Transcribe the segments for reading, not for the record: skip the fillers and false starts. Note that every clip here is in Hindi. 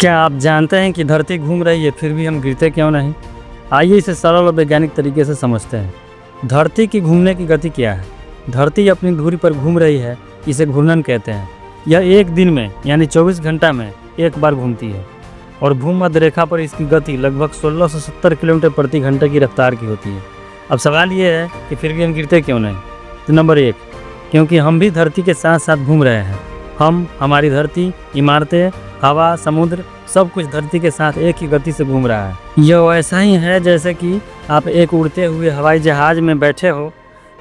क्या आप जानते हैं कि धरती घूम रही है फिर भी हम गिरते क्यों नहीं? आइए इसे सरल और वैज्ञानिक तरीके से समझते हैं। धरती की घूमने की गति क्या है? धरती अपनी धुरी पर घूम रही है, इसे घूर्णन कहते हैं। यह एक दिन में यानी 24 घंटा में एक बार घूमती है और भूमध्य रेखा पर इसकी गति लगभग 1670 किलोमीटर प्रति घंटे की रफ्तार की होती है। अब सवाल ये है कि फिर भी हम गिरते क्यों नहीं? तो नंबर 1, क्योंकि हम भी धरती के साथ साथ घूम रहे हैं। हमारी धरती, इमारतें, हवा, समुद्र सब कुछ धरती के साथ एक ही गति से घूम रहा है। यह वैसा ही है जैसे कि आप एक उड़ते हुए हवाई जहाज में बैठे हो।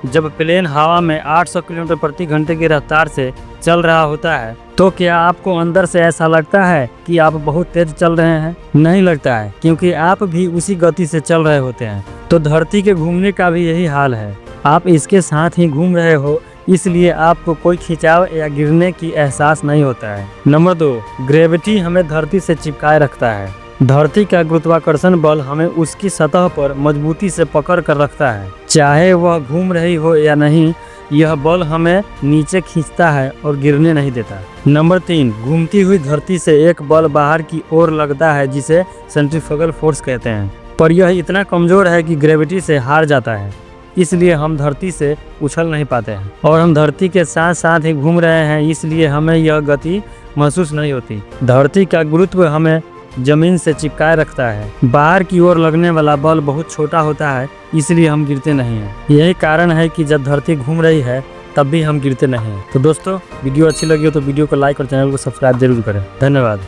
जब प्लेन हवा में 800 किलोमीटर प्रति घंटे की रफ्तार से चल रहा होता है तो क्या आपको अंदर से ऐसा लगता है कि आप बहुत तेज चल रहे हैं? नहीं लगता है, क्योंकि आप भी उसी गति से चल रहे होते हैं। तो धरती के घूमने का भी यही हाल है। आप इसके साथ ही घूम रहे हो, इसलिए आपको कोई खिंचाव या गिरने की एहसास नहीं होता है। नंबर 2, ग्रेविटी हमें धरती से चिपकाए रखता है। धरती का गुरुत्वाकर्षण बल हमें उसकी सतह पर मजबूती से पकड़ कर रखता है। चाहे वह घूम रही हो या नहीं, यह बल हमें नीचे खींचता है और गिरने नहीं देता। नंबर 3, घूमती हुई धरती से एक बल बाहर की ओर लगता है जिसे सेंट्रीफ्यूगल फोर्स कहते हैं, पर यह इतना कमजोर है कि ग्रेविटी से हार जाता है। इसलिए हम धरती से उछल नहीं पाते हैं और हम धरती के साथ साथ ही घूम रहे हैं, इसलिए हमें यह गति महसूस नहीं होती। धरती का गुरुत्व हमें जमीन से चिपकाए रखता है। बाहर की ओर लगने वाला बल बहुत छोटा होता है, इसलिए हम गिरते नहीं हैं। यही कारण है कि जब धरती घूम रही है तब भी हम गिरते नहीं हैं। तो दोस्तों, वीडियो अच्छी लगी हो तो वीडियो को लाइक और चैनल को सब्सक्राइब जरूर करें। धन्यवाद।